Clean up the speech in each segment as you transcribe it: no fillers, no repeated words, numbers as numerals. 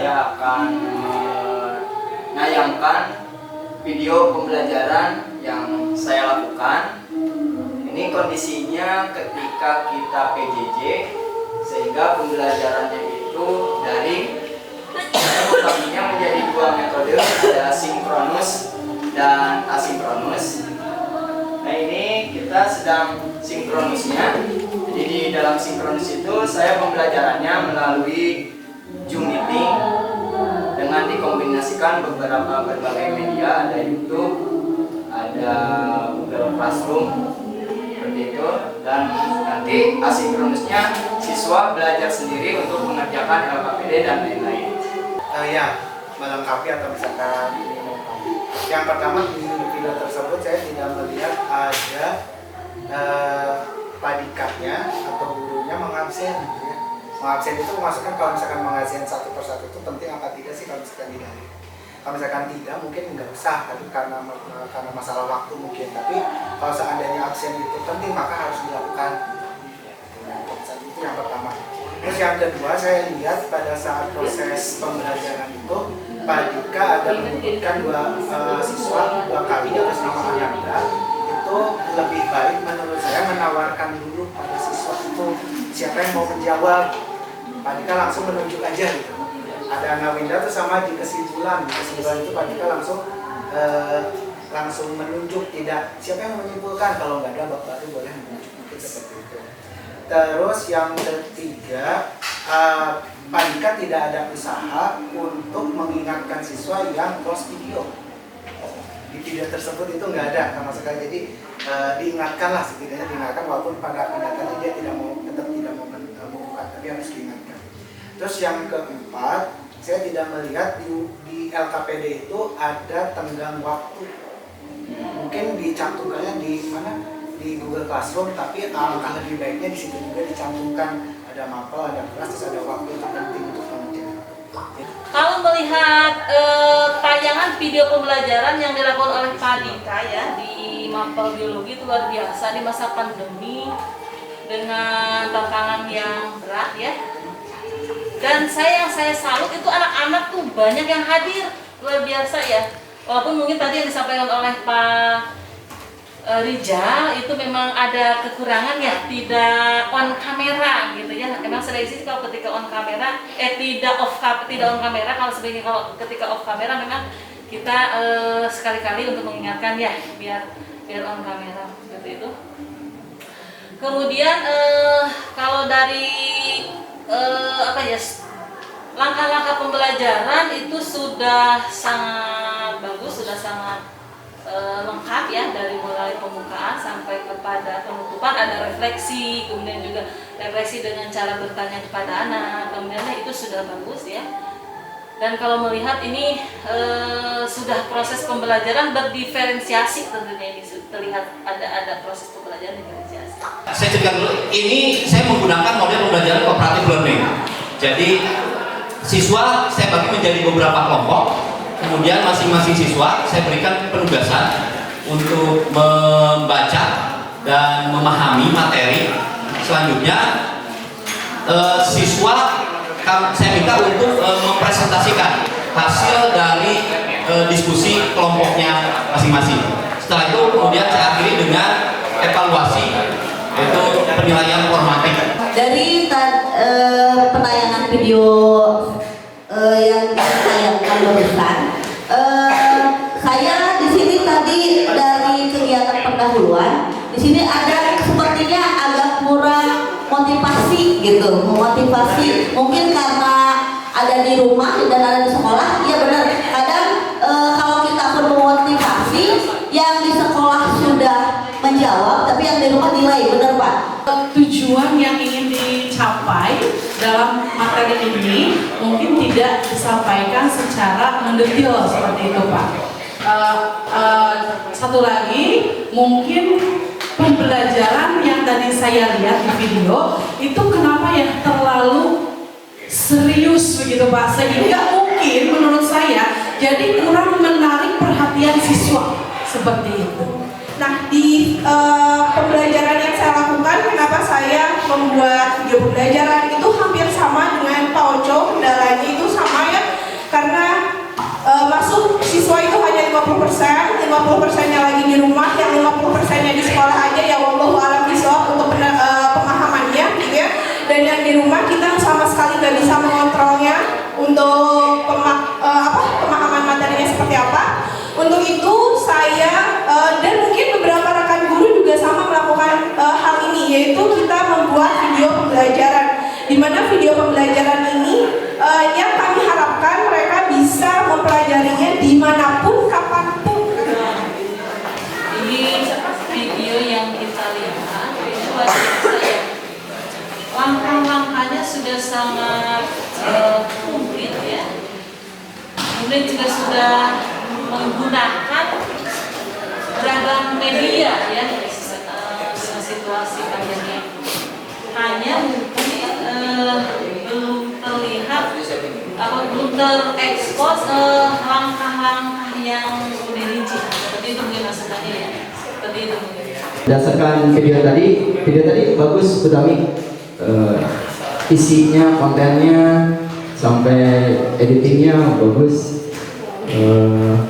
saya akan menayangkan video pembelajaran yang saya lakukan. Ini kondisinya ketika kita PJJ, sehingga pembelajarannya itu daring. Saya membaginya menjadi dua metode, ada sinkronus dan asinkronus. Nah, ini kita sedang sinkronusnya. Jadi di dalam sinkronus itu saya pembelajarannya melalui Zoom meeting dengan dikombinasikan berbagai media, ada YouTube, ada Google Classroom, seperti itu. Dan nanti asinkronusnya siswa belajar sendiri untuk mengerjakan LKPD dan lain-lain. Ya, melengkapi atau misalkan ini melengkapi. Yang pertama di video tersebut saya tidak melihat ada padikatnya atau gurunya mengabsen. Ya. Mengabsen itu memasukkan kalau misalkan mengabsen satu persatu itu penting apa tidak sih kalau misalkan tidak? Kalau misalkan tidak mungkin nggak usah, tapi karena masalah waktu mungkin. Tapi kalau seandainya absen itu penting maka harus dilakukan. Itu yang pertama. Terus yang kedua saya lihat pada saat proses pembelajaran itu Pak Dika ada menyebutkan dua siswa dua kali atas nama Ananda. Itu lebih baik menurut saya menawarkan dulu pada siswa itu siapa yang mau menjawab. Pak Dika langsung menunjuk aja gitu. Ada Nawinda tuh sama di kesimpulan itu Pak Dika langsung menunjuk, tidak siapa yang menyimpulkan, kalau nggak ada Bapak baru boleh menunjuk mungkin seperti itu. Terus yang ketiga, Pak Dika tidak ada usaha untuk mengingatkan siswa yang close video. Di video tersebut itu nggak ada sama sekali. Jadi diingatkanlah, setidaknya diingatkan walaupun pada kenyataannya dia tetap tidak mau membuka, tapi harus diingatkan. Terus yang keempat, saya tidak melihat di LKPD itu ada tenggang waktu. Mungkin dicantumkannya di mana? Di Google Classroom, tapi alangkah lebih baiknya di situ juga dicantumkan ada mapel, ada kelas, terus ada waktu itu penting untuk pengerjaan. Kalau melihat tayangan video pembelajaran yang dilakukan oleh Pak Dika ya di mapel biologi itu luar biasa di masa pandemi dengan tantangan yang berat ya. Dan yang saya salut itu anak-anak tuh banyak yang hadir, luar biasa ya. Walaupun mungkin tadi yang disampaikan oleh Pak Rijal itu memang ada kekurangan ya, tidak on kamera gitu ya. Memang seleksi kalau ketika on kamera tidak on kamera, kalau sebaiknya kalau ketika off kamera memang kita sekali-kali untuk mengingatkan ya biar on kamera seperti itu. Kemudian kalau dari langkah-langkah pembelajaran itu sudah sangat bagus, sudah sangat lengkap ya, dari mulai pembukaan sampai kepada penutupan, ada refleksi, kemudian juga refleksi dengan cara bertanya kepada anak, kemudian itu sudah bagus ya. Dan kalau melihat ini sudah proses pembelajaran berdiferensiasi, tentunya ini terlihat ada proses pembelajaran diferensiasi. Saya ceritakan dulu, ini saya menggunakan model pembelajaran cooperative learning. Jadi siswa saya bagi menjadi beberapa kelompok. Kemudian masing-masing siswa saya berikan penugasan untuk membaca dan memahami materi. Selanjutnya siswa saya minta untuk mempresentasikan hasil dari diskusi kelompoknya masing-masing. Setelah itu kemudian saya akhiri dengan evaluasi, yaitu penilaian formatif. Dari penayangan video yang ditayangkan barusan, saya di sini tadi dari kegiatan pendahuluan, di sini ada sepertinya agak kurang motivasi gitu, memotivasi. Mungkin karena ada di rumah dan ada di sekolah, ya benar. Kadang kalau kita perlu motivasi, yang di sekolah sudah menjawab, tapi yang di rumah nilai, benar Pak? Tujuan yang ingin dicapai dalam materi ini mungkin tidak disampaikan secara mendetail seperti itu Pak. Satu lagi, mungkin pembelajaran yang tadi saya lihat di video itu kenapa ya terlalu serius begitu Pak, sehingga mungkin menurut saya jadi kurang menarik perhatian siswa seperti itu. Nah, di pembelajaran yang saya lakukan, kenapa saya membuat video pembelajaran itu hampir sama dengan Pak Ojo, kendalanya itu sama ya, 50%-nya lagi di rumah, yang 50%-nya di sekolah aja ya wallahu a'lam bishawab untuk pemahamannya gitu ya. Dan yang di rumah kita sama sekali nggak bisa mengontrolnya untuk pemahaman materinya seperti apa. Untuk itu saya dan mungkin beberapa rekan guru juga sama melakukan hal ini, yaitu kita membuat video pembelajaran, di mana video pembelajaran ini yang kami harapkan mereka bisa mempelajarinya dimanapun, kapanpun. Ini video yang kita lihat itu ada langkah-langkahnya sudah sangat konkret ya. Kemudian juga sudah menggunakan beragam media ya dengan situasi pandemi. Hanya mungkin belum terlihat belum terekspos langkah-langkah yang dirinci. Seperti itu mungkin maksudnya ya. Seperti itu mungkin. Berdasarkan video tadi bagus Utami, isinya, kontennya, sampai editingnya bagus,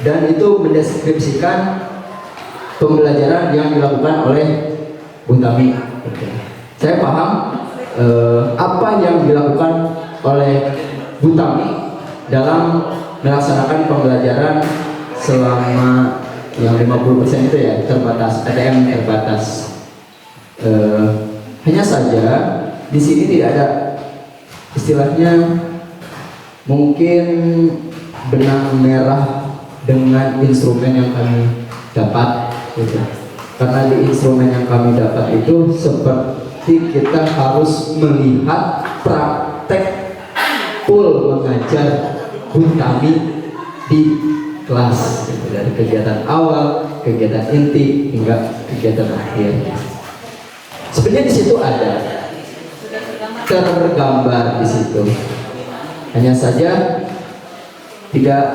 dan itu mendeskripsikan pembelajaran yang dilakukan oleh Utami. Saya paham apa yang dilakukan oleh Utami dalam melaksanakan pembelajaran selama yang 50% itu ya, terbatas, ATM terbatas. Hanya saja di sini tidak ada istilahnya mungkin benang merah dengan instrumen yang kami dapat gitu. Karena di instrumen yang kami dapat itu seperti kita harus melihat praktek full mengajar Utami di kelas gitu. Dari kegiatan awal, kegiatan inti hingga kegiatan akhir. Sebenarnya di situ ada tergambar di situ. Hanya saja tidak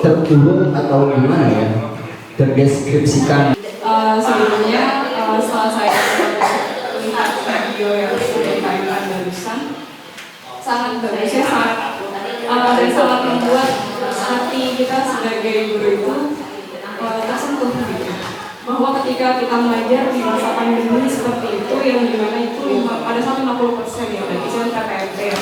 terurut atau gimana ya, terdeskripsikan. Sebelumnya setelah saya melihat video yang sudah ditayangkan barusan, sangat bagus ya, dan sangat membuat hati kita sebagai guru itu tersentuh gitu. Bahwa ketika kita mengajar di masa pandemi seperti itu, yang dimana itu pada saat 50% ya, berarti saya KPMT ya.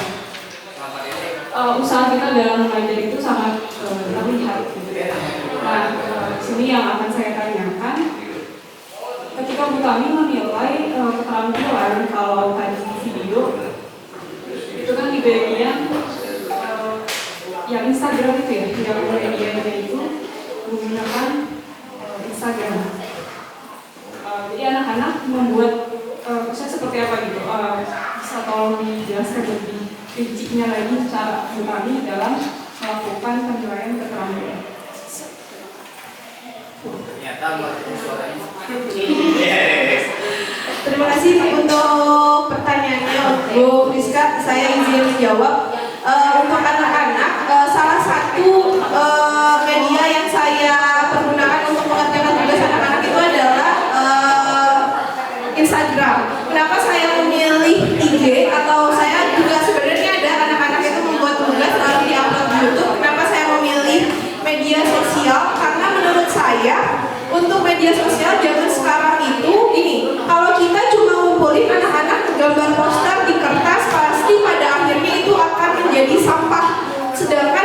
Usaha kita dalam mengajar itu sangat terlihat gitu ya. Nah, sini yang akan saya tanyakan, ketika Bu Tami menilai keterampilan kalau tadi video itu kan di bagian yang Instagram itu ya, yang medianya itu menggunakan Instagram. Jadi anak-anak membuat proses seperti apa gitu? Bisa tolong dijelaskan lebih rincinya lagi cara Bu Tami dalam melakukan penilaian keterampilan. Terima kasih untuk pertanyaannya Bu Rizka, saya izin menjawab. Untuk anak-anak, salah satu media yang saya pergunakan untuk mengerjakan tugas anak-anak itu adalah Instagram. Kenapa saya memilih IG, atau saya juga sebenarnya ada anak-anak itu membuat tugas lalu di-upload di YouTube. Kenapa saya memilih media sosial? Karena menurut saya untuk media sosial zaman sekarang itu ini, kalau kita cuma ngumpulin anak-anak gambar poster di kertas, pasti pada akhirnya itu akan menjadi sampah. Sedangkan